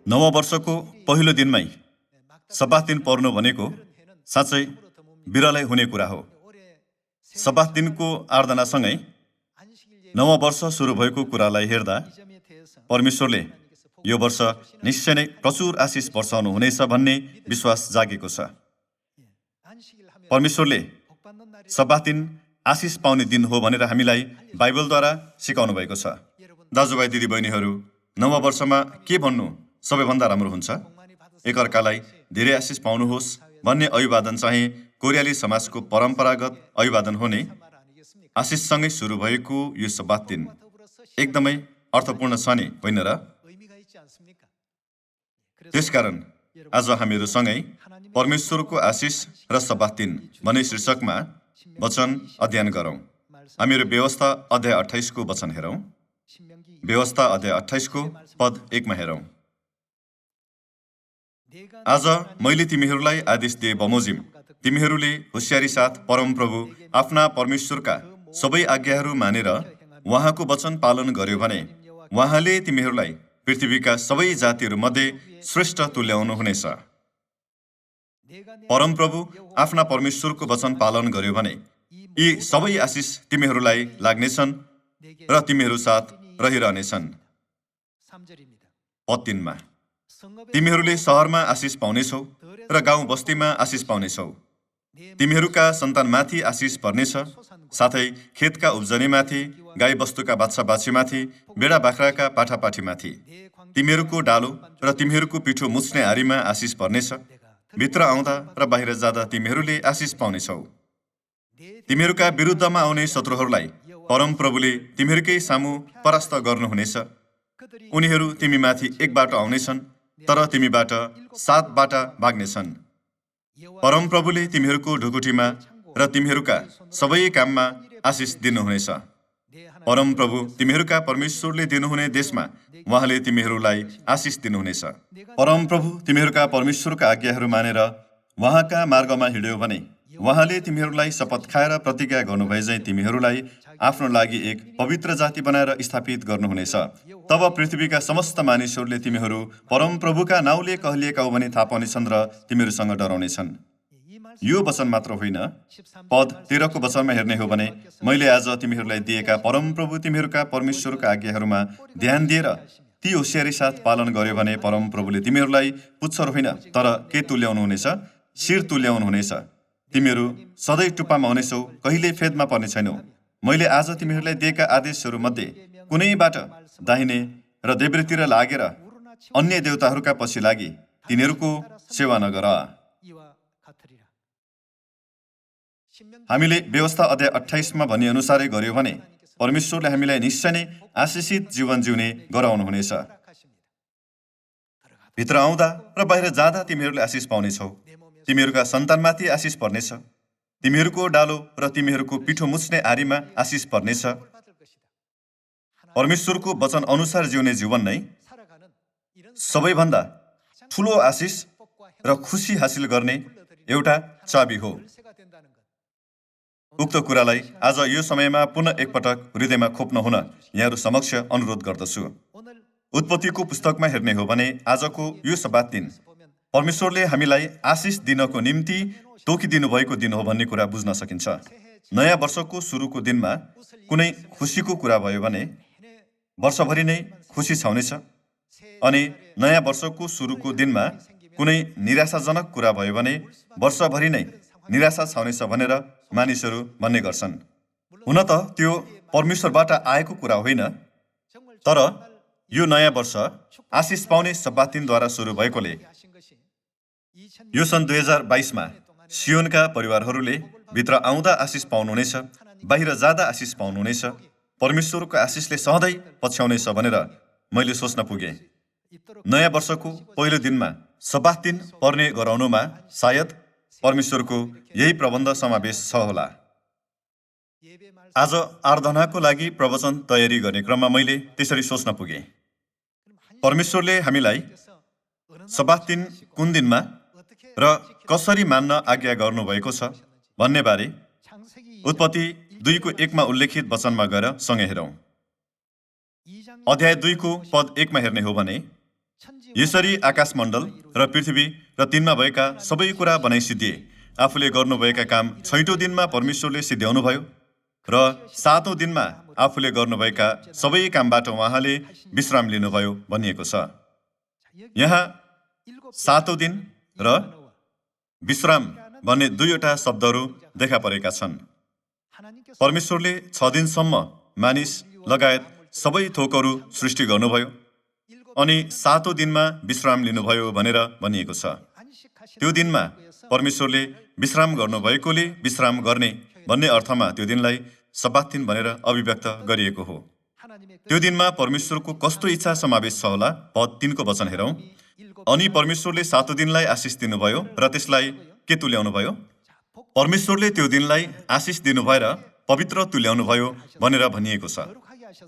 नव वर्षको पहिलो दिनमै सब्बात दिन पर्नु भनेको साँच्चै बिरलै हुने कुरा हो। सब्बात दिनको आराधनासँगै नव वर्ष सुरु भएको कुरालाई हेर्दा परमेश्वरले यो वर्ष निश्चय नै प्रचुर आशिष वर्षाउनु हुनेछ भन्ने विश्वास जागेको छ। परमेश्वरले सब्बात दिन आशिष पाउने दिन हो भनेर हामीलाई बाइबलद्वारा सिकाउनु भएको छ। दाजुभाइ दिदीबहिनीहरू, नव वर्षमा के भन्नु सबैभन्दा राम्रो हुन्छ? एकअर्कालाई धेरै आशिष पाउनुहोस् भन्ने अभिवादन चाहिँ कोरियाली समाजको परम्परागत अभिवादन हुने आशिषसँगै सुरु भएको यो सब्बात दिन एकदमै अर्थपूर्ण छ नि, होइन र? त्यसकारण आज हामीहरूसँगै परमेश्वरको आशिष र सब्बात दिन भन्ने शीर्षकमा वचन अध्ययन गरौँ। हामीहरू व्यवस्था अध्याय 28 को वचन हेरौँ। व्यवस्था अध्याय 28 को पद 1 मा हेरौँ। आज मैले तिमीहरूलाई आदेश दिए बमोजिम तिमीहरूले होशियारी साथ परमप्रभु आफ्ना परमेश्वरका सबै आज्ञाहरू मानेर उहाँको वचन पालन गर्यो भने उहाँले तिमीहरूलाई पृथ्वीका सबै जातिहरूमध्ये श्रेष्ठ तुल्याउनु हुनेछ। परमप्रभु आफ्ना परमेश्वरको वचन पालन गर्यो भने यी सबै आशिष तिमीहरूलाई लाग्नेछन् र तिमीहरू साथ रहिरहनेछन्। पद 3 मा तिमीहरूले सहरमा आशिष पाउनेछौ र गाउँ बस्तीमा आशिष पाउनेछौ। तिमीहरूका सन्तानमाथि आशिष पर्नेछ, साथै खेतका उब्जनीमाथि, गाई बस्तुका बाछा बाछीमाथि, बेडा बाख्राका पाठापाठीमाथि। तिमीहरूको डालो र तिमीहरूको पिठो मुछ्ने आरीमा आशिष पर्नेछ। भित्र आउँदा र बाहिर जाँदा तिमीहरूले आशिष पाउनेछौ। तिमीहरूका विरुद्धमा आउने शत्रुहरूलाई परमप्रभुले तिमीहरूकै सामु परास्त गर्नुहुनेछ। उनीहरू तिमीमाथि एक बाटो आउनेछन्, तर तिमीबाट 7 बाटा भाग्नेछन्। परमप्रभुले तिमीहरूको ढुकुटीमा र तिमीहरूका सबै काममा आशिष दिनुहुनेछ। परमप्रभु तिमीहरूका परमेश्वरले दिनुहुने देशमा उहाँले तिमीहरूलाई आशिष दिनुहुनेछ। परमप्रभु तिमीहरूका परमेश्वरका आज्ञाहरू मानेर उहाँका मार्गमा हिँड्यो भने उहाँले तिमीहरूलाई शपथ खाएर प्रतिज्ञा गर्नुभए झैँ तिमीहरूलाई आफ्नो लागि एक पवित्र जाति बनाएर स्थापित गर्नुहुनेछ। तब पृथ्वीका समस्त मानिसहरूले तिमीहरू परमप्रभुका नाउँले कहलिएका हो भने थाहा पाउनेछन् र तिमीहरूसँग डराउनेछन्। यो वचन मात्र होइन, पद 13 को वचनमा हेर्ने हो भने मैले आज तिमीहरूलाई दिएका परमप्रभु तिमीहरूका परमेश्वरका आज्ञाहरूमा ध्यान दिएर ती होशियारी साथ पालन गर्यो भने परमप्रभुले तिमीहरूलाई पुच्छर होइन तर के तुल्याउनु हुनेछ? शिर तुल्याउनु हुनेछ। तिमीहरू सधैँ टुप्पामा हुनेछौ, कहिल्यै फेदमा पर्ने छैनौ। मैले आज तिमीहरूलाई दिएका आदेशहरू मध्ये कुनैबाट दाहिने र देब्रेतिर लागेर अन्य देवताहरूका पछि लागि तिनीहरूको सेवा नगर। हामीले व्यवस्था अध्याय 28 मा भनि अनुसारै गर्यो भने परमेश्वरले हामीलाई निश्चय नै आशिषित जीवन जिउने गराउनुहुनेछ। भित्र आउँदा र बाहिर जाँदा तिमीहरूले आशिष पाउनेछौ। तिमीहरूका सन्तानमाथि आशिष पर्नेछ। तिमीहरूको डालो र तिमीहरूको पिठो मुछ्ने आरीमा आशिष पर्नेछ। परमेश्वरको वचन अनुसार जिउने जीवन नै सबैभन्दा ठुलो आशिष र खुसी हासिल गर्ने एउटा चाबी हो। उक्त कुरालाई आज यो समयमा पुनः एकपटक हृदयमा खोप्न हुन यहाँहरू समक्ष अनुरोध गर्दछु। उत्पत्तिको पुस्तकमा हेर्ने हो भने आजको यो सब्बात दिन परमेश्वरले हामीलाई आशिष दिनको निम्ति तोकिदिनु भएको दिन हो भन्ने कुरा बुझ्न सकिन्छ। नयाँ वर्षको सुरुको दिनमा कुनै खुसीको कुरा भयो भने वर्षभरि नै खुसी छाउनेछ, अनि नयाँ वर्षको सुरुको दिनमा कुनै निराशाजनक कुरा भयो भने वर्षभरि नै निराशा छाउनेछ भनेर मानिसहरू भन्ने गर्छन्। हुन त त्यो परमेश्वरबाट आएको कुरा होइन, तर यो नयाँ वर्ष आशिष पाउने सब्बात दिनद्वारा सुरु भएकोले यो सन् 2022 मा सियोनका परिवारहरूले भित्र आउँदा आशिष पाउनुहुनेछ, बाहिर जाँदा आशिष पाउनुहुनेछ। परमेश्वरको आशिषले सधैँ पछ्याउनेछ भनेर मैले सोच्न पुगेँ। नयाँ वर्षको पहिलो दिनमा सब्बात दिन पर्ने गराउनुमा सायद परमेश्वरको यही प्रबन्ध समावेश छ होला। आज आराधनाको लागि प्रवचन तयारी गर्ने क्रममा मैले त्यसरी सोच्न पुगेँ। परमेश्वरले हामीलाई सब्बात दिन कुन दिनमा र कसरी मान्न आज्ञा गर्नुभएको छ भन्ने बारे उत्पत्ति 2 को 1 मा उल्लेखित वचनमा गएर सँगै हेरौँ। अध्याय 2 को पद 1 मा हेर्ने हो भने यसरी आकाशमण्डल र पृथ्वी र तिनमा भएका सबै कुरा बनाइसिद्धिए। आफूले गर्नुभएका काम 6औं दिनमा परमेश्वरले सिद्ध्याउनुभयो र 7औं दिनमा आफूले गर्नुभएका सबै कामबाट उहाँले विश्राम लिनुभयो भनिएको छ। यहाँ 7औं दिन र विश्राम भन्ने दुईवटा शब्दहरू देखा परेका छन्। परमेश्वरले 6 दिनसम्म मानिस लगायत सबै थोकहरू सृष्टि गर्नुभयो अनि 7औं दिनमा विश्राम लिनुभयो भनेर भनिएको छ। त्यो दिनमा परमेश्वरले विश्राम गर्नुभएकोले विश्राम गर्ने भन्ने अर्थमा त्यो दिनलाई सब्बात दिन भनेर अभिव्यक्त गरिएको हो। त्यो दिनमा परमेश्वरको कस्तो इच्छा समावेश छ होला? पद 3 को वचन हेरौँ। अनि परमेश्वरले 7औं दिनलाई आशिष दिनुभयो र त्यसलाई के तुल्याउनु भयो? परमेश्वरले त्यो दिनलाई आशिष दिनु भएर पवित्र तुल्याउनु भयो भनेर भनिएको छ।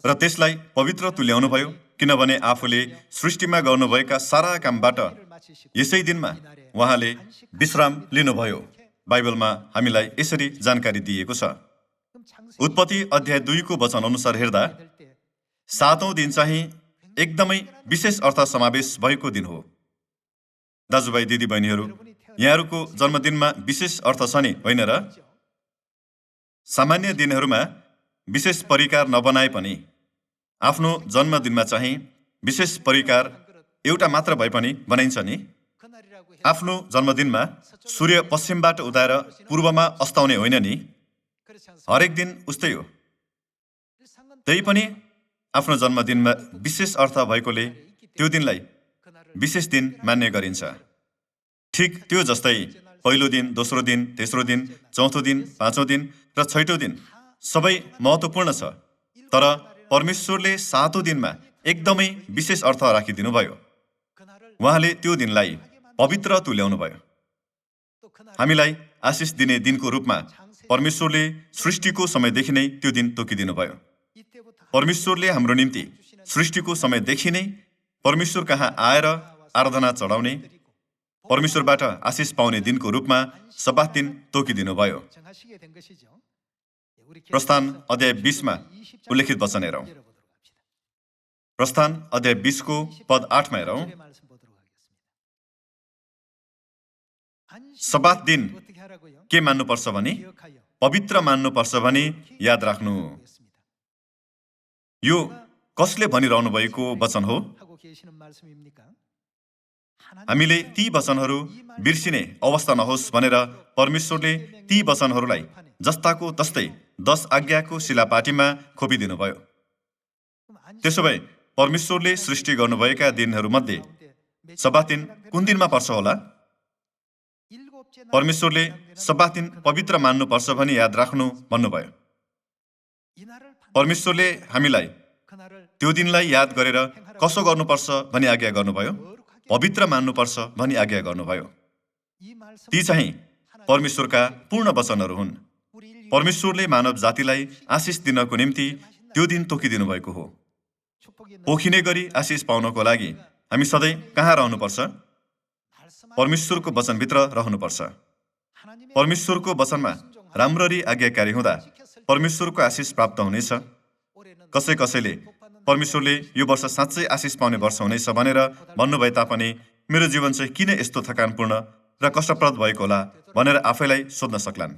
र त्यसलाई पवित्र तुल्याउनु भयो किनभने आफूले सृष्टिमा गर्नुभएका सारा कामबाट यसै दिनमा उहाँले विश्राम लिनुभयो। बाइबलमा हामीलाई यसरी जानकारी दिएको छ। उत्पत्ति अध्याय 2 को वचन अनुसार हेर्दा 7औं दिन चाहिँ एकदमै विशेष अर्थ समावेश भएको दिन हो। दाजुभाइ दिदीबहिनीहरू, यहाँहरूको जन्मदिनमा विशेष अर्थ छ नि, होइन र? सामान्य दिनहरूमा विशेष परिकार नबनाए पनि आफ्नो जन्मदिनमा चाहिँ विशेष परिकार एउटा मात्र भए पनि बनाइन्छ नि। आफ्नो जन्मदिनमा सूर्य पश्चिमबाट उदाएर पूर्वमा अस्ताउने होइन नि। हरेक दिन उस्तै हो। त्यही पनि आफ्नो जन्मदिनमा विशेष अर्थ भएकोले त्यो दिनलाई विशेष दिन मान्ने गरिन्छ। ठिक त्यो जस्तै पहिलो दिन, दोस्रो दिन, तेस्रो दिन, चौथो दिन, पाँचौं दिन र 6औं दिन सबै महत्त्वपूर्ण छ। तर परमेश्वरले 7औं दिनमा एकदमै विशेष अर्थ राखिदिनु भयो। उहाँले त्यो दिनलाई पवित्र तुल्याउनु भयो। हामीलाई आशिष दिने दिनको रूपमा परमेश्वरले सृष्टिको समयदेखि नै त्यो दिन तोकिदिनु भयो। परमेश्वरले हाम्रो निम्ति सृष्टिको समयदेखि नै परमेश्वर कहाँ आएर आराधना चढाउने, परमेश्वरबाट आशिष पाउने दिनको रूपमा सब्बात दिन तोकिदिनु भयो। प्रस्थान अध्याय 20 मा उल्लेखित वचन हेरौँ। प्रस्थान अध्याय 20 को पद 8 मा हेरौँ। सब्बात दिन के मान्नुपर्छ भने पवित्र मान्नुपर्छ भने याद राख्नु। यो कसले भनिरहनु भएको वचन हो? हामीले ती वचनहरू बिर्सिने अवस्था नहोस् भनेर परमेश्वरले ती वचनहरूलाई जस्ताको तस्तै 10 आज्ञाको शिलापाटीमा खोपिदिनु भयो। त्यसो भए परमेश्वरले सृष्टि गर्नुभएका दिनहरूमध्ये सब्बात दिन कुन दिनमा पर्छ होला? परमेश्वरले सब्बात दिन पवित्र मान्नुपर्छ भनी याद राख्नु भन्नुभयो। परमेश्वरले हामीलाई त्यो दिनलाई याद गरेर कसो गर्नुपर्छ भनी आज्ञा गर्नुभयो? पवित्र मान्नुपर्छ भनी आज्ञा गर्नुभयो। ती चाहिँ परमेश्वरका पूर्ण वचनहरू हुन्। परमेश्वरले मानव जातिलाई आशिष दिनको निम्ति त्यो दिन तोकिदिनु भएको हो। पोखिने गरी आशिष पाउनको लागि हामी सधैँ कहाँ रहनुपर्छ? परमेश्वरको वचनभित्र रहनुपर्छ। परमेश्वरको वचनमा राम्ररी आज्ञाकारी हुँदा परमेश्वरको आशिष प्राप्त हुनेछ। कसैले परमेश्वरले यो वर्ष साँच्चै आशिष पाउने वर्ष हुनेछ भनेर भन्नुभए तापनि मेरो जीवन चाहिँ किन यस्तो थकानपूर्ण र कष्टप्रद भएको होला भनेर आफैलाई सोध्न सक्लान्।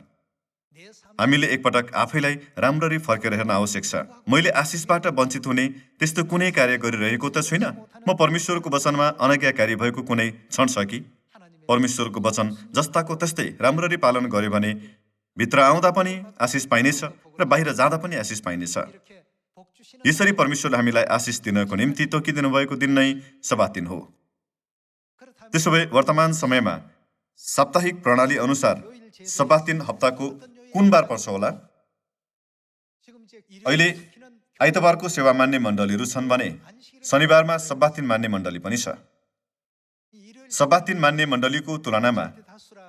हामीले एकपटक आफैलाई राम्ररी फर्केर हेर्न आवश्यक छ। मैले आशिषबाट वञ्चित हुने त्यस्तो कुनै कार्य गरिरहेको त छुइनँ। म परमेश्वरको वचनमा अनाज्ञाकारी भएको कुनै क्षण छ कि? परमेश्वरको वचन जस्ताको त्यस्तै राम्ररी पालन गर्यो भने भित्र आउँदा पनि आशिष पाइनेछ र बाहिर जाँदा पनि आशिष पाइनेछ। यसरी परमेश्वरले हामीलाई आशिष दिनको निम्ति तोकिदिनु भएको दिन नै सब्बात दिन हो। त्यसो भए वर्तमान समयमा साप्ताहिक प्रणाली अनुसार सब्बात दिन हप्ताको कुन बार पर्छ होला? अहिले आइतबारको सेवा मान्ने मण्डलीहरू छन् भने शनिबारमा सब्बात दिन मान्ने मण्डली पनि छ। सब्बात दिन मान्ने मण्डलीको तुलनामा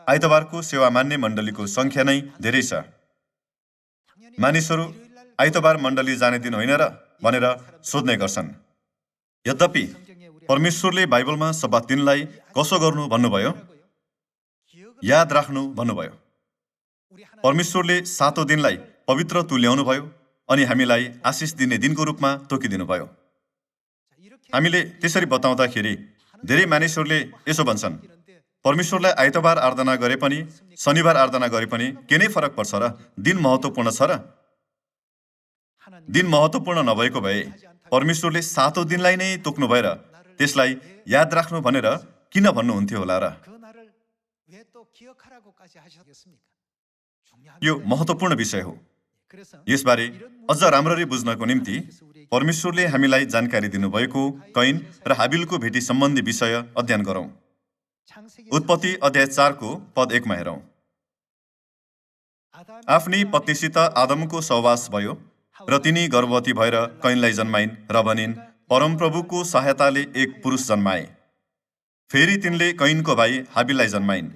आइतबारको सेवा मान्ने मण्डलीको सङ्ख्या नै धेरै छ। मानिसहरू आइतबार मण्डली जाने दिन होइन र भनेर सोध्ने गर्छन्। यद्यपि परमेश्वरले बाइबलमा सब्बात दिनलाई कसो गर्नु भन्नुभयो? याद राख्नु भन्नुभयो। परमेश्वरले 7औं दिनलाई पवित्र तुल्याउनु भयो अनि हामीलाई आशिष दिने दिनको रूपमा तोकिदिनु भयो। हामीले त्यसरी बताउँदाखेरि धेरै मानिसहरूले यसो भन्छन्, परमेश्वरलाई आइतबार आराधना गरे पनि, शनिबार आराधना गरे पनि के नै फरक पर्छ र? दिन महत्त्वपूर्ण छ र? दिन महत्त्वपूर्ण नभएको भए परमेश्वरले 7औं दिनलाई नै तोक्नु भएर त्यसलाई याद राख्नु भनेर किन भन्नुहुन्थ्यो होला र? यो महत्त्वपूर्ण विषय हो। यसबारे अझ राम्ररी बुझ्नको निम्ति परमेश्वरले हामीलाई जानकारी दिनुभएको कैन र हाबिलको भेटी सम्बन्धी विषय अध्ययन गरौँ। उत्पत्ति अध्याय 4 को पद 1 मा हेरौँ। आफ्नी पत्नीसित आदमको सहवास भयो र तिनी गर्भवती भएर कैनलाई जन्माइन् र भनिन्, परमप्रभुको सहायताले एक पुरुष जन्माए। फेरि तिनले कैनको भाइ हाबिललाई जन्माइन्।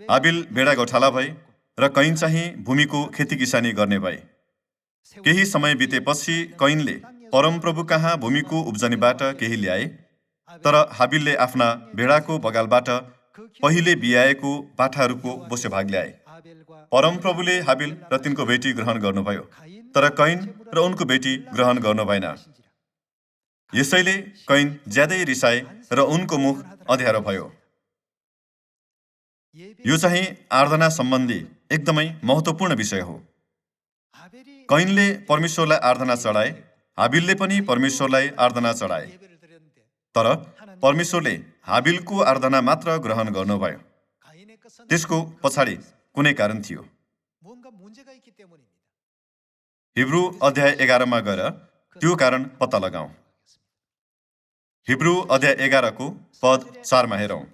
हाबिल भेडा गोठाला भए र कैन चाहिँ भूमिको खेती किसानी गर्ने भए। केही समय बितेपछि कैनले परमप्रभु कहाँ भूमिको उब्जनीबाट केही ल्याए, तर हाबिलले आफ्ना भेडाको बगालबाट पहिले बियाएको बाठाहरूको बोसे भाग ल्याए। परमप्रभुले हाबिल र तिनको बेटी ग्रहण गर्नुभयो, तर कैन र उनको बेटी ग्रहण गर्नु भएन। यसैले कैन ज्यादै रिसाए र उनको मुख अँध्यारो भयो। यो चाहिँ आराधना सम्बन्धी एकदमै महत्त्वपूर्ण विषय हो। कैनले परमेश्वरलाई आराधना चढाए, हाबिलले पनि परमेश्वरलाई आराधना चढाए, तर परमेश्वरले हाबिलको आराधना मात्र ग्रहण गर्नुभयो। त्यसको पछाडि कुनै कारण थियो। हिब्रू अध्याय 11 मा गएर त्यो कारण पत्ता लगाऊ। हिब्रू अध्याय 11 को पद 4 मा हेरौँ।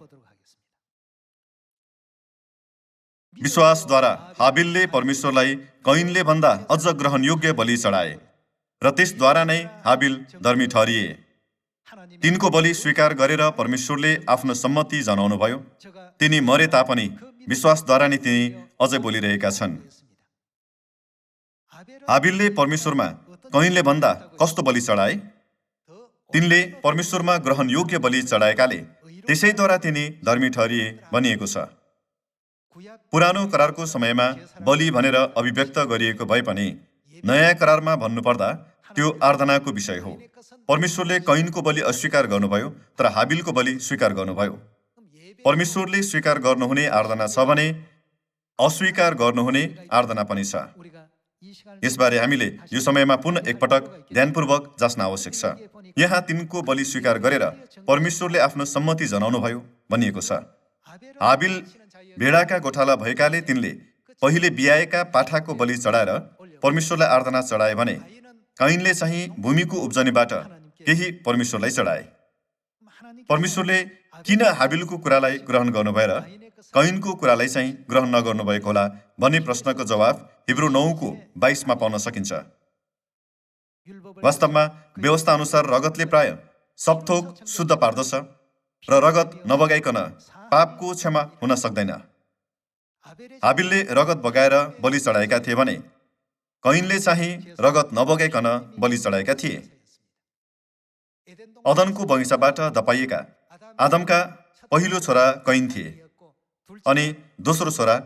विश्वासद्वारा हाबिलले परमेश्वरलाई कैनले भन्दा अझ ग्रहण योग्य बलि चढाए र त्यसद्वारा नै हाबिल धर्मी ठहरिए। तिनको बलि स्वीकार गरेर परमेश्वरले आफ्नो सम्मति जनाउनुभयो। तिनी मरे तापनि विश्वासद्वारा नै तिनी अझै बोलिरहेका छन्। हाबिलले परमेश्वरमा कैनले भन्दा कस्तो बलि चढाए? तिनले परमेश्वरमा ग्रहण योग्य बलि चढाएकाले त्यसैद्वारा तिनी धर्मी ठहरिए भनिएको छ। पुरानो करारको समयमा बलि भनेर अभिव्यक्त गरिएको भए पनि नयाँ करारमा भन्नुपर्दा त्यो आराधनाको विषय हो। परमेश्वरले कैनको बलि अस्वीकार गर्नुभयो, तर हाबिलको बलि स्वीकार गर्नुभयो। परमेश्वरले स्वीकार गर्नुहुने आराधना छ भने अस्वीकार गर्नुहुने आराधना पनि छ। यसबारे हामीले यो समयमा पुनः एकपटक ध्यानपूर्वक जाँच्न आवश्यक छ। यहाँ तिनको बलि स्वीकार गरेर परमेश्वरले आफ्नो सम्मति जनाउनुभयो भनिएको छ। हाबिल भेडाका गोठाला भएकाले तिनले पहिले बियाएका पाठाको बलि चढाएर परमेश्वरलाई आराधना चढाए भने कैनले चाहिँ भूमिको उब्जनीबाट केही परमेश्वरलाई चढाए। परमेश्वरले किन हाबिलको कुरालाई ग्रहण गर्नु भएर कैनको कुरालाई चाहिँ ग्रहण नगर्नुभएको होला भन्ने प्रश्नको जवाब हिब्रू 9 को 22 मा पाउन सकिन्छ। वास्तवमा व्यवस्था अनुसार रगतले प्राय सब थोक शुद्ध पार्दछ र रगत नबगाइकन पापको क्षमा हुन सक्दैन। हाबिलले रगत बगाएर बलि चढाएका थिए भने कैनले चाहिँ रगत नबगाइकन बलि चढाएका थिए। अदनको बगैँचाबाट धपाइएका आदमका पहिलो छोरा कैन थिए अनि दोस्रो छोरा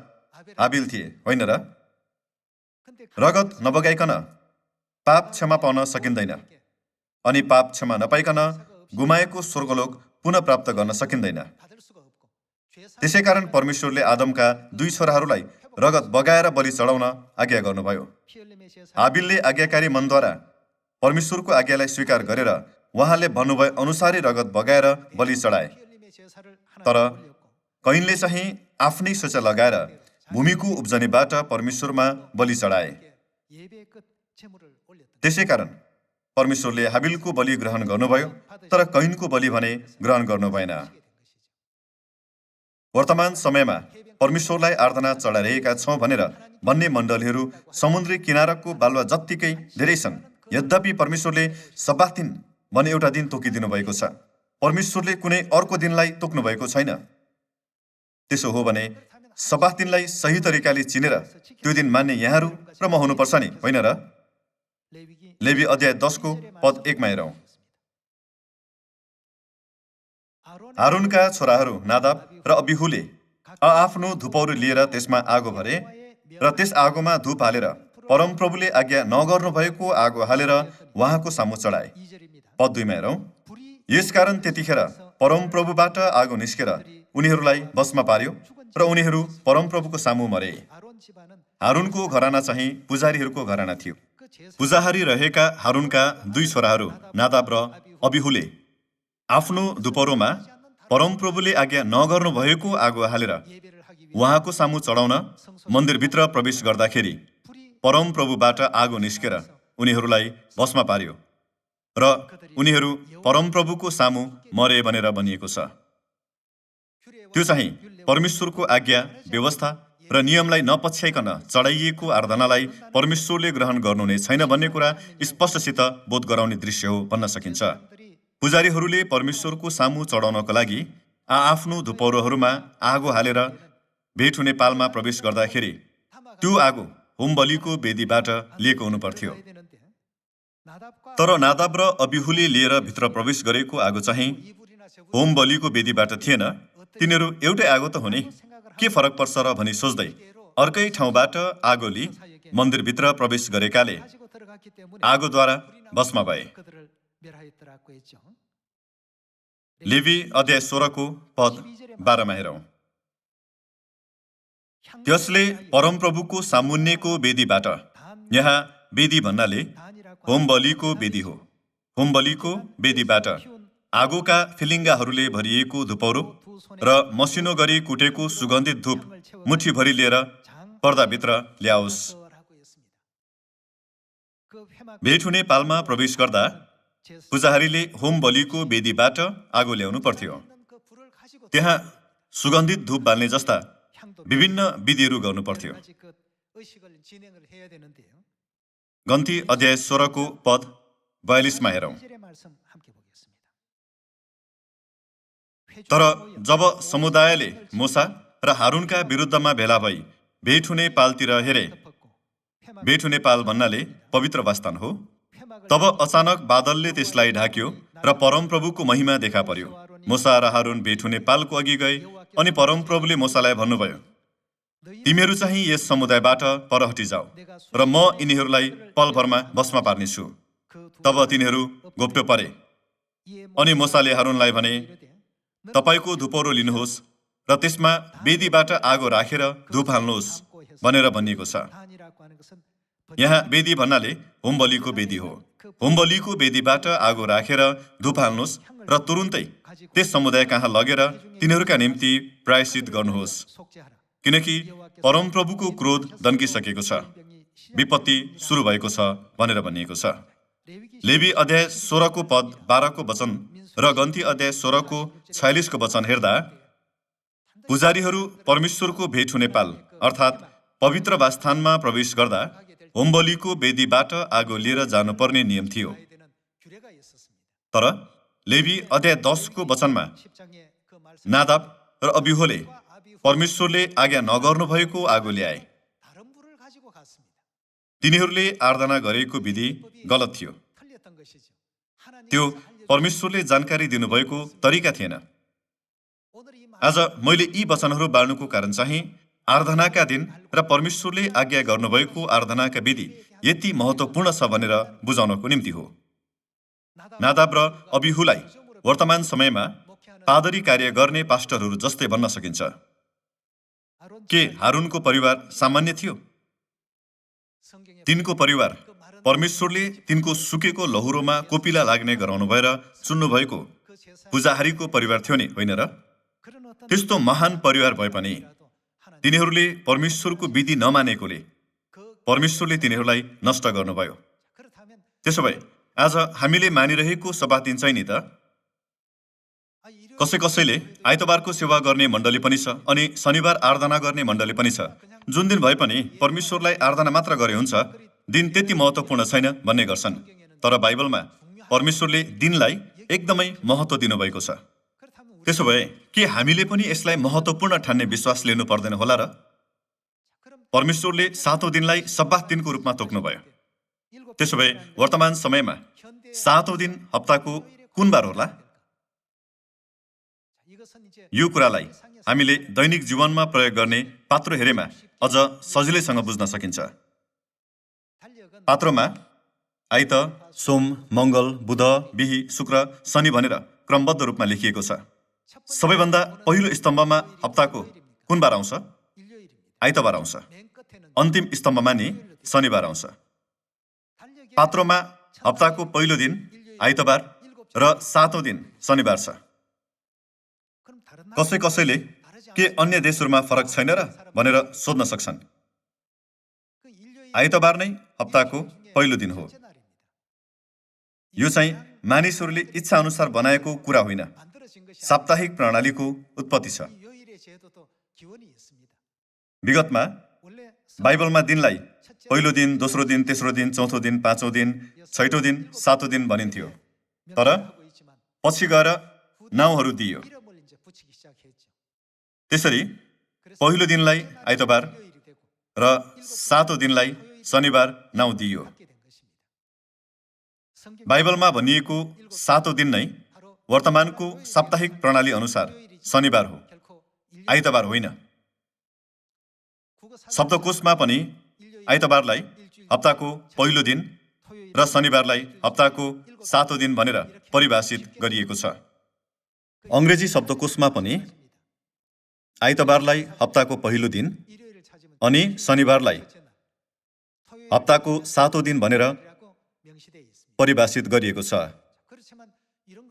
हाबिल थिए, होइन र? रगत नबगाइकन पाप क्षमा पाउन सकिँदैन अनि पाप क्षमा नपाइकन गुमाएको स्वर्गलोक पुनः प्राप्त गर्न सकिँदैन। त्यसैकारण परमेश्वरले आदमका 2 छोराहरूलाई रगत बगाएर बलि चढाउन आज्ञा गर्नुभयो। हाबिलले आज्ञाकारी मनद्वारा परमेश्वरको आज्ञालाई स्वीकार गरेर उहाँले भन्नुभए अनुसारै रगत बगाएर बलि चढाए, तर कैनले चाहिँ आफ्नै सोचा लगाएर भूमिको उब्जनीबाट परमेश्वरमा बलि चढाए। त्यसैकारण परमेश्वरले हाबिलको बलि ग्रहण गर्नुभयो, तर कैनको बलि भने ग्रहण गर्नु भएन। वर्तमान समयमा परमेश्वरलाई आराधना चढाइरहेका छौँ भनेर भन्ने मण्डलीहरू समुद्री किनाराको बालुवा जत्तिकै धेरै छन्। यद्यपि परमेश्वरले सब्बात दिन भन्ने एउटा दिन तोकिदिनु भएको छ। परमेश्वरले कुनै अर्को दिनलाई तोक्नु भएको छैन। त्यसो हो भने सब्बात दिनलाई सही तरिकाले चिनेर त्यो दिन मान्ने यहाँहरू र म हुनुपर्छ नि, होइन र? लेवी अध्याय 10 को पद 1 मा हेरौँ। हारूनका छोराहरू नादाब र अबिहुले आफ्नो धुपौरो लिएर त्यसमा आगो भरे र त्यस आगोमा धूप हालेर परमप्रभुले आज्ञा नगर्नु भएको आगो हालेर उहाँको सामु चढाए। पद 2 मा हेरौँ। यसकारण त्यतिखेर परमप्रभुबाट आगो निस्केर उनीहरूलाई वशमा पार्यो र उनीहरू परमप्रभुको सामु मरे। हारुनको घराना चाहिँ पुजारीहरूको घराना थियो। पुजाहारी रहेका हारुनका 2 छोराहरू नादाब र अबिहुले आफ्नो दुपहरोमा परमप्रभुले आज्ञा नगर्नु भएको आगो हालेर उहाँको सामु चढाउन मन्दिरभित्र प्रवेश गर्दाखेरि परमप्रभुबाट आगो निस्केर उनीहरूलाई वशमा पार्यो र उनीहरू परमप्रभुको सामु मरे भनेर भनिएको छ। त्यो चाहिँ परमेश्वरको आज्ञा, व्यवस्था र नियमलाई नपछ्याइकन चढाइएको आराधनालाई परमेश्वरले ग्रहण गर्नु नै छैन भन्ने कुरा स्पष्टसित बोध गराउने दृश्य हो भन्न सकिन्छ। पुजारीहरूले परमेश्वरको सामु चढाउनको लागि आफ्नो धुपौरोहरूमा आगो हालेर भेट हुने पालमा प्रवेश गर्दाखेरि त्यो आगो होम बलिको वेदीबाट लिएको हुनुपर्थ्यो। तर नादाब र अबिहुले लिएर भित्र प्रवेश गरेको आगो चाहिँ होम बलिको वेदीबाट थिएन। तिनीहरू एउटै आगो त हुने, के फरक पर्छ र भनी सोच्दै अर्कै ठाउँबाट आगो लिई मन्दिरभित्र प्रवेश गरेकाले आगोद्वारा वशमा भए। लेवी अध्याय 16 को पद 12 मा हेरौँ। त्यसले परमप्रभुको सामुन्नेको वेदीबाट, यहाँ वेदी भन्नाले होम बलिको वेदी हो, होम बलिको वेदीबाट आगोका फिलिङ्गाहरूले भरिएको धुपौरो र मसिनो गरी कुटेको सुगन्धित धूप मुठीभरि लिएर पर्दाभित्र ल्याओस्। भेट हुने पालमा प्रवेश गर्दा पुजारीले होम बलिको वेदीबाट आगो ल्याउनु पर्थ्यो। त्यहाँ सुगन्धित धूप बाल्ने जस्ता विभिन्न विधिहरू गर्नु पर्थ्यो। गन्ती अध्याय 16 को पद 42 मा हेरौँ। तर जब समुदायले मूसा र हारुनका विरुद्धमा भेला भई भेट हुने पालतिर हेरे, भेट हुने पाल भन्नाले पवित्र वासस्थान हो, तब अचानक बादलले त्यसलाई ढाक्यो र परमप्रभुको महिमा देखा पर्यो। मूसा र हारुन भेट हुने पालको अघि गए अनि परमप्रभुले मूसालाई भन्नुभयो, तिमीहरू चाहिँ यस समुदायबाट पर हटिजाऊ र म यिनीहरूलाई पलभरमा वशमा पार्नेछु। तब तिनीहरू घोप्टो परे अनि मूसाले हारुनलाई भने, तपाईको धुपौरो लिनुहोस् र त्यसमा वेदीबाट आगो राखेर धूप हाल्नुहोस् भनेर भनिएको छ। यहाँ वेदी भन्नाले होम बलिको वेदी हो। होम बलिको वेदीबाट आगो राखेर धूप हाल्नुहोस् र तुरुन्तै त्यस समुदाय कहाँ लगेर तिनीहरूका निम्ति प्रायश्चित गर्नुहोस्, किनकि परमप्रभुको क्रोध दन्किसकेको छ, विपत्ति सुरु भएको छ भनेर भनिएको छ। लेवी अध्याय 16 को पद 12 को वचन र गन्ती अध्याय 16 को 46 को वचन हेर्दा पुजारीहरू परमेश्वरको भेट हुने पाल अर्थात् पवित्र वासस्थानमा प्रवेश गर्दा होम बलिको वेदीबाट आगो लिएर जानुपर्ने नियम थियो। तर लेवी अध्याय 10 को वचनमा नादाब र अबिहुले परमेश्वरले आज्ञा नगर्नु भएको आगो ल्याए। तिनीहरूले आराधना गरेको विधि गलत थियो। त्यो परमेश्वरले जानकारी दिनुभएको तरिका थिएन। आज मैले यी वचनहरू बाँड्नुको कारण चाहिँ आराधनाका दिन र परमेश्वरले आज्ञा गर्नुभएको आराधनाका विधि यति महत्त्वपूर्ण छ भनेर बुझाउनको निम्ति हो। नादाब र अबिहुलाई वर्तमान समयमा पादरी कार्य गर्ने पास्टरहरू जस्तै भन्न सकिन्छ। के हारुनको परिवार सामान्य थियो? तिनको परिवार परमेश्वरले तिनको सुकेको लहुरोमा कोपिला लाग्ने गराउनु भएर चुन्नु भएको पुजाहारीको परिवार थियो नि, होइन र? त्यस्तो महान परिवार भए पनि तिनीहरूले परमेश्वरको विधि नमानेकोले परमेश्वरले तिनीहरूलाई नष्ट गर्नुभयो। त्यसो भए आज हामीले मानिरहेको सभा दिन चाहिँ नि त कसैले आइतबारको सेवा गर्ने मण्डली पनि छ अनि शनिबार आराधना गर्ने मण्डली पनि छ। जुन दिन भए पनि परमेश्वरलाई आराधना मात्र गरे हुन्छ, दिन त्यति महत्त्वपूर्ण छैन भन्ने गर्छन्। तर बाइबलमा परमेश्वरले दिनलाई एकदमै महत्त्व दिनुभएको छ। त्यसो भए के हामीले पनि यसलाई महत्त्वपूर्ण ठान्ने विश्वास लिनु पर्दैन होला र? परमेश्वरले 7औं दिनलाई सब्बात दिनको रूपमा तोक्नुभयो। त्यसो भए वर्तमान समयमा 7औं दिन हप्ताको कुन बार होला? यो कुरालाई हामीले दैनिक जीवनमा प्रयोग गर्ने पात्रो हेरेमा अझ सजिलैसँग बुझ्न सकिन्छ। पात्रोमा आइत, सोम, मङ्गल, बुध, बिही, शुक्र, शनि भनेर क्रमबद्ध रूपमा लेखिएको छ। सबैभन्दा पहिलो स्तम्भमा हप्ताको कुन बार आउँछ? आइतबार आउँछ। अन्तिम स्तम्भमा नि शनिबार आउँछ। पात्रोमा हप्ताको पहिलो दिन आइतबार र 7औं दिन शनिबार छ। कसैले के अन्य देशहरूमा फरक छैन र भनेर सोध्न सक्छन्। आइतबार नै हप्ताको पहिलो दिन हो। यो चाहिँ मानिसहरूले इच्छा अनुसार बनाएको कुरा होइन, साप्ताहिक प्रणालीको उत्पत्ति छ। विगतमा बाइबलमा दिनलाई पहिलो दिन, दोस्रो दिन, तेस्रो दिन, चौथो दिन, पाँचौं दिन, छैटौं दिन, सातौं दिन भनिन्थ्यो। तर पछि गएर नाउँहरू दिइयो। त्यसरी पहिलो दिनलाई आइतबार र 7औं दिनलाई शनिबार नाउँ दिइयो। बाइबलमा भनिएको 7औं दिन नै वर्तमानको साप्ताहिक प्रणाली अनुसार शनिबार हो, आइतबार होइन। शब्दकोशमा पनि आइतबारलाई हप्ताको पहिलो दिन र शनिबारलाई हप्ताको 7औं दिन भनेर परिभाषित गरिएको छ। अङ्ग्रेजी शब्दकोशमा पनि आइतबारलाई हप्ताको पहिलो दिन अनि शनिबारलाई हप्ताको 7औं दिन भनेर परिभाषित गरिएको छ।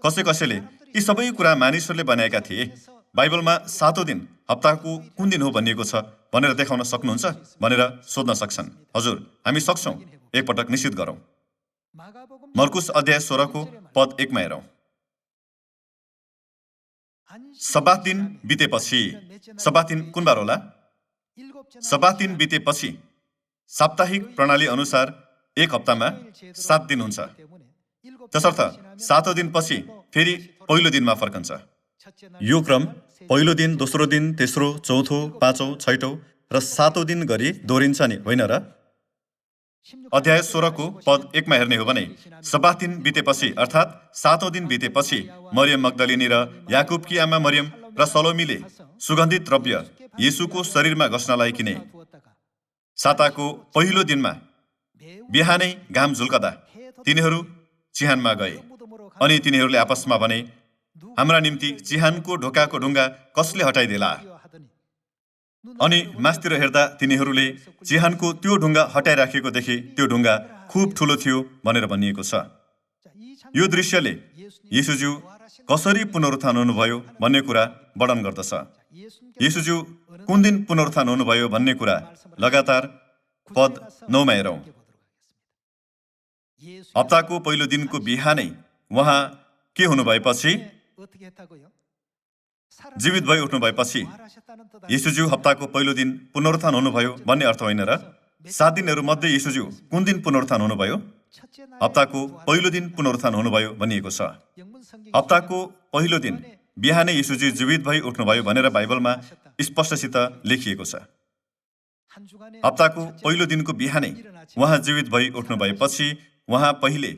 कसैले यी सबै कुरा मानिसहरूले बनाएका थिए, बाइबलमा 7औं दिन हप्ताको कुन दिन हो भनिएको छ भनेर देखाउन सक्नुहुन्छ भनेर सोध्न सक्छन्। हजुर, हामी सक्छौं। एकपटक निश्चित गरौँ। मर्कुस अध्याय 16 को पद 1 मा हेरौँ। सब्बात दिन बितेपछि, सब्बात दिन कुन बार होला? सब्बात दिन बितेपछि साप्ताहिक प्रणाली अनुसार एक हप्तामा 7 दिन हुन्छ। तसर्थ 7औं दिन पछि फेरि पहिलो दिनमा फर्कन्छ। यो क्रम पहिलो दिन, दोस्रो दिन, तेस्रो, चौथो, पाँचौं, छैटौं र 7औं दिन गरी दोहोरिन्छ नि, होइन र? अध्याय 16 को पद 1 मा हेर्ने हो भने सब्बात दिन बितेपछि अर्थात् 7औं दिन बितेपछि मरियम मग्दलिनी र याकुबकी आमा मरियम र सलोमीले सुगन्धित द्रव्य येशूको शरीरमा घस्नलाई किने। साताको पहिलो दिनमा बिहानै घाम झुल्कदा तिनीहरू चिहानमा गए अनि तिनीहरूले आपसमा भने, हाम्रा निम्ति चिहानको ढोकाको ढुङ्गा कसले हटाइदेला? अनि मास्तिर हेर्दा तिनीहरूले चिहानको त्यो ढुङ्गा हटाइराखेको देखे त्यो ढुङ्गा खुब ठुलो थियो भनेर भनिएको छ। यो दृश्यले येशूज्यू कसरी पुनरुत्थान हुनुभयो भन्ने कुरा वर्णन गर्दछ। येशूज्यू कुन दिन पुनरुत्थान हुनुभयो भन्ने कुरा लगातार पद 9 मा हेरौँ। हप्ताको पहिलो दिनको बिहानै उहाँ के हुनुभएपछि? जीवित भई उठ्नु भएपछि येशूज्यू हप्ताको पहिलो दिन पुनरुत्थान हुनुभयो भन्ने अर्थ होइन र? 7 दिनहरू मध्ये येशूज्यू कुन दिन पुनरुत्थान हुनुभयो? हप्ताको पहिलो दिन पुनरुत्थान हुनुभयो भनिएको छ। हप्ताको पहिलो दिन बिहानै येशूज्यू जीवित भई उठ्नुभयो भनेर बाइबलमा स्पष्टसित लेखिएको छ। हप्ताको पहिलो दिनको बिहानै उहाँ जीवित भई उठ्नु भएपछि उहाँ पहिले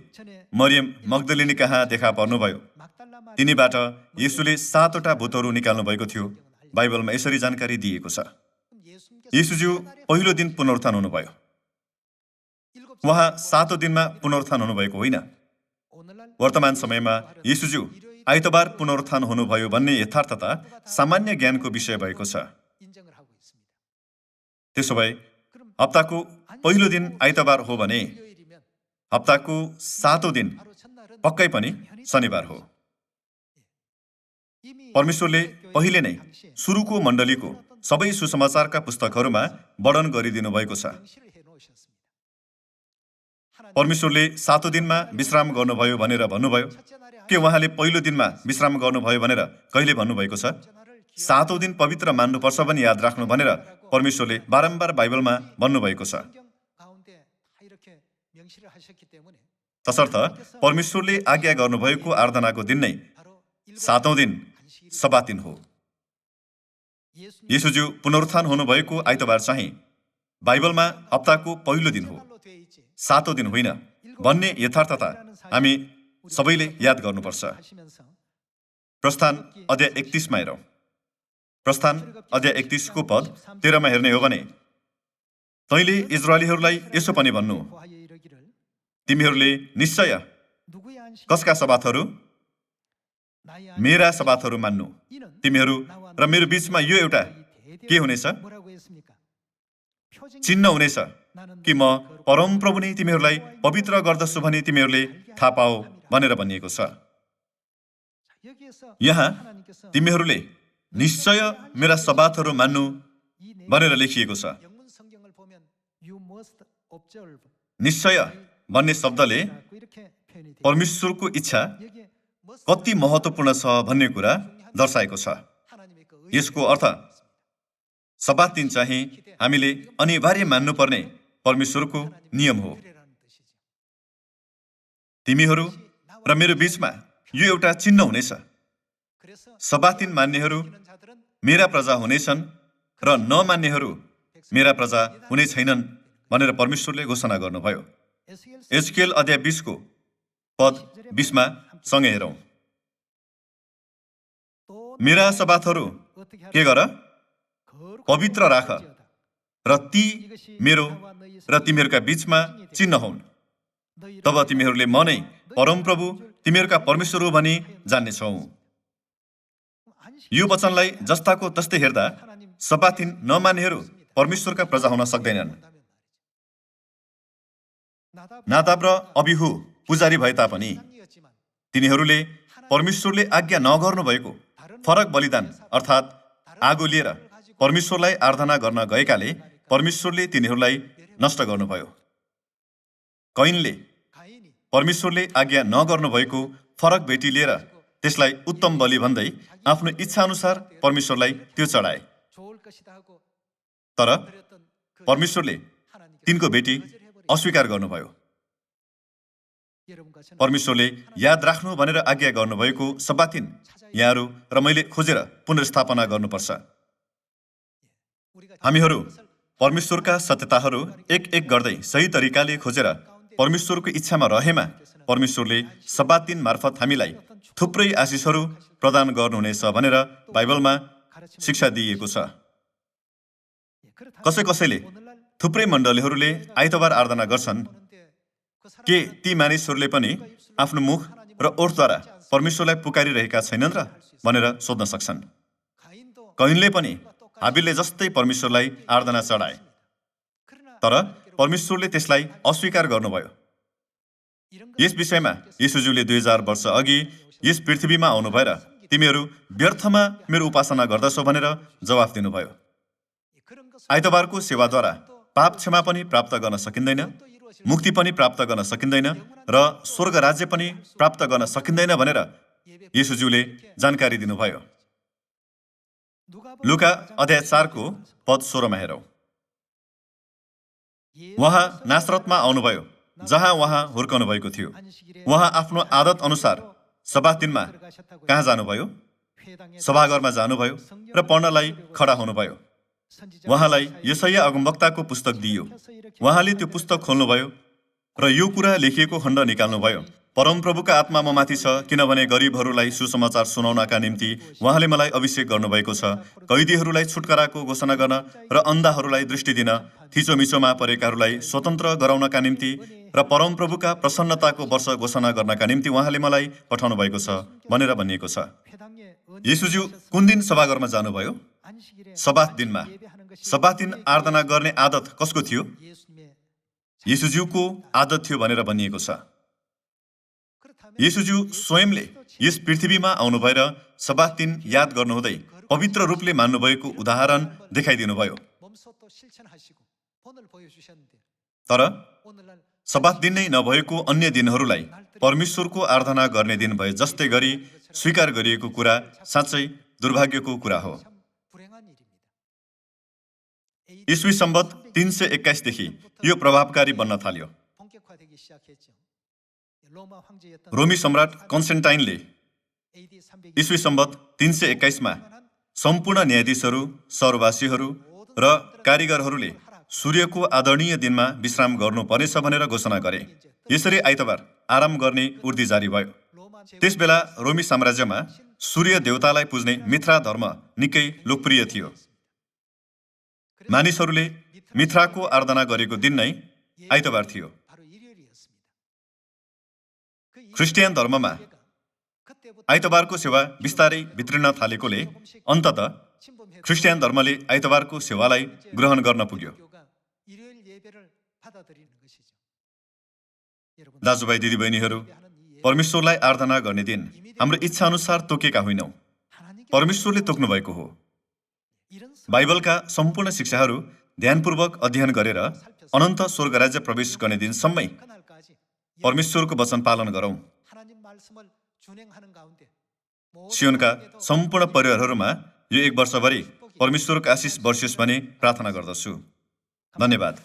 मरियम मग्दलिनी कहाँ देखा पर्नुभयो। तिनीबाट येशूले 7वटा भूतहरू निकाल्नु भएको थियो। बाइबलमा यसरी जानकारी दिएको छ। येशूज्यू पहिलो दिन पुनरुत्थान हुनुभयो। उहाँ 7औं दिनमा पुनरुत्थान हुनुभएको होइन। वर्तमान समयमा येशूज्यू आइतबार पुनरुत्थान हुनुभयो भन्ने यथार्थता सामान्य ज्ञानको विषय भएको छ। त्यसो भए हप्ताको पहिलो दिन आइतबार हो भने हप्ताको 7औं दिन पक्कै पनि शनिबार हो। परमेश्वरले पहिले नै सुरुको मण्डलीको सबै सुसमाचारका पुस्तकहरूमा वर्णन गरिदिनु भएको छ। परमेश्वरले 7औं दिनमा विश्राम गर्नुभयो भनेर भन्नुभयो। के उहाँले पहिलो दिनमा विश्राम गर्नुभयो भनेर कहिले भन्नुभएको छ? 7औं दिन पवित्र मान्नुपर्छ भनी याद राख्नु भनेर परमेश्वरले बारम्बार बाइबलमा भन्नुभएको छ। तसर्थ परमेश्वरले आज्ञा गर्नुभएको आराधनाको दिन नै 7औं दिन सब्बात दिन हो। येशूज्यू पुनरुत्थान हुनुभएको आइतबार चाहिँ बाइबलमा हप्ताको पहिलो दिन हो, 7औं दिन होइन भन्ने यथार्थता हामी सबैले याद गर्नुपर्छ। प्रस्थान अध्याय 31 मा हेरौँ। प्रस्थान अध्याय 31 को पद 13 मा हेर्ने हो भने, तैँले इजरायलीहरूलाई यसो पनि भन्नु, तिमीहरूले निश्चय कसका सब्बातहरू? मेरा शबातहरू मान्नु। तिमीहरू र मेरो बीचमा यो एउटा के हुनेछ? चिन्ह हुनेछ कि म परमप्रभु नै तिमीहरूलाई पवित्र गर्दछु भनी तिमीहरूले थाहा पाओ भनेर भनिएको छ। यहाँ तिमीहरूले निश्चय मेरा शबातहरू मान्नु भनेर लेखिएको छ। निश्चय भन्ने शब्दले परमेश्वरको इच्छा कति महत्त्वपूर्ण छ भन्ने कुरा दर्शाएको छ। यसको अर्थ शबात दिन चाहिँ हामीले अनिवार्य मान्नुपर्ने परमेश्वरको नियम हो। तिमीहरू र मेरो बीचमा यो एउटा चिन्ह हुनेछ। शबात दिन मान्नेहरू मेरा प्रजा हुनेछन् र नमान्नेहरू मेरा प्रजा हुने छैनन् भनेर परमेश्वरले घोषणा गर्नुभयो। एजकेल अध्याय 20 को पद 20 मा सँगै हेरौँ। मेरा शबातहरू के गर? पवित्र राख र ती मेरो र तिमीहरूका बीचमा चिन्ह हुन्। तब तिमीहरूले म नै परमप्रभु तिमीहरूका परमेश्वर हो भनी जान्नेछौ। यो वचनलाई जस्ताको तस्तै हेर्दा शबात दिन नमान्नेहरू परमेश्वरका प्रजा हुन सक्दैनन्। नादाब र अबिहु पुजारी भए तापनि तिनीहरूले परमेश्वरले आज्ञा नगर्नु भएको फरक बलिदान अर्थात् आगो लिएर परमेश्वरलाई आराधना गर्न गएकाले परमेश्वरले तिनीहरूलाई नष्ट गर्नुभयो। कैनले परमेश्वरले आज्ञा नगर्नु भएको फरक भेटी लिएर त्यसलाई उत्तम बलि भन्दै आफ्नो इच्छा अनुसार परमेश्वरलाई त्यो चढाए। तर परमेश्वरले तिनको भेटी अस्वीकार गर्नुभयो। परमेश्वरले याद राख्नु भनेर आज्ञा गर्नुभएको शबात दिन यहाँहरू र मैले खोजेर पुनर्स्थापना गर्नुपर्छ। हामीहरू परमेश्वरका सत्यताहरू एक एक गर्दै सही तरिकाले खोजेर परमेश्वरको इच्छामा रहेमा परमेश्वरले शबात दिन मार्फत हामीलाई थुप्रै आशिषहरू प्रदान गर्नुहुनेछ भनेर बाइबलमा शिक्षा दिइएको छ। कसैले थुप्रै मण्डलीहरूले आइतबार आराधना गर्छन्। के ती मानिसहरूले पनि आफ्नो मुख र ओठद्वारा परमेश्वरलाई पुकारिरहेका छैनन् र भनेर सोध्न सक्छन्। कैनले पनि हाबिलले जस्तै परमेश्वरलाई आराधना चढाए, तर परमेश्वरले त्यसलाई अस्वीकार गर्नुभयो। यस विषयमा येशूज्यूले 2000 वर्ष अघि यस पृथ्वीमा आउनु भएर तिमीहरू व्यर्थमा मेरो उपासना गर्दछौ भनेर जवाफ दिनुभयो। आइतबारको सेवाद्वारा पाप क्षमा पनि प्राप्त गर्न सकिँदैन, मुक्ति पनि प्राप्त गर्न सकिँदैन र स्वर्ग राज्य पनि प्राप्त गर्न सकिँदैन भनेर येशूज्यूले जानकारी दिनुभयो। लुका अध्याय 4 को पद 16 मा हेरौँ। उहाँ नासरतमा आउनुभयो जहाँ उहाँ हुर्कनु भएको थियो। उहाँ आफ्नो आदत अनुसार शबात दिनमा कहाँ जानुभयो? सभाघरमा जानुभयो र पढ्नलाई खडा हुनुभयो। उहाँलाई यशाया अगमवक्ताको पुस्तक दिइयो। उहाँले त्यो पुस्तक खोल्नुभयो र यो कुरा लेखिएको खण्ड निकाल्नुभयो। परमप्रभुका आत्मा म माथि छ, किनभने गरिबहरूलाई सुसमाचार सुनाउनका निम्ति उहाँले मलाई अभिषेक गर्नुभएको छ। कैदीहरूलाई छुटकाराको घोषणा गर्न र अन्धाहरूलाई दृष्टि दिन, थिचोमिचोमा परेकाहरूलाई स्वतन्त्र गराउनका निम्ति र परमप्रभुका प्रसन्नताको वर्ष घोषणा गर्नका निम्ति उहाँले मलाई पठाउनु भएको छ भनेर भनिएको छ। येशूज्यू कुन दिन सभाघरमा जानुभयो? शबात दिनमा। शबात दिन आराधना गर्ने आदत कसको थियो? येशूज्यूको आदत थियो भनेर भनिएको छ। येशूज्यू स्वयंले यस पृथ्वीमा आउनु भएर शबात दिन याद गर्नुहुँदै पवित्र रूपले मान्नुभएको उदाहरण देखाइदिनुभयो। तर शबात दिन नै नभएको अन्य दिनहरूलाई परमेश्वरको आराधना गर्ने दिन भए जस्तै गरी स्वीकार गरिएको कुरा साँच्चै दुर्भाग्यको कुरा हो। ईस्वी सम्वत 321 देखि यो प्रभावकारी बन्न थाल्यो। रोमी सम्राट कन्स्टेन्टाइनले ईस्वी सम्वत 321 मा सम्पूर्ण न्यायाधीशहरू, सहरवासीहरू र कारिगरहरूले सूर्यको आदरणीय दिनमा विश्राम गर्नुपर्नेछ भनेर घोषणा गरे। यसरी आइतबार आराम गर्ने उर्दी जारी भयो। त्यसबेला रोमी साम्राज्यमा सूर्य देवतालाई पुज्ने मिथ्रा धर्म निकै लोकप्रिय थियो। मानिसहरूले मिथ्राको आराधना गरेको दिन नै आइतबार थियो। ख्रिस्टियन धर्ममा आइतबारको सेवा बिस्तारै भित्रिन थालेकोले अन्तत ख्रिस्टियन धर्मले आइतबारको सेवालाई ग्रहण गर्न पुग्यो। दाजुभाइ दिदीबहिनीहरू, परमेश्वरलाई आराधना गर्ने दिन हाम्रो इच्छा अनुसार तोकेका होइनौँ, परमेश्वरले तोक्नु भएको हो। बाइबलका सम्पूर्ण शिक्षाहरू ध्यानपूर्वक अध्ययन गरेर अनन्त स्वर्गराज्य प्रवेश गर्ने दिनसम्मै परमेश्वरको वचन पालन गरौँ। सियोनका सम्पूर्ण परिवारहरूमा यो एक वर्षभरि परमेश्वरको आशिष बर्सियोस् भनी प्रार्थना गर्दछु। धन्यवाद।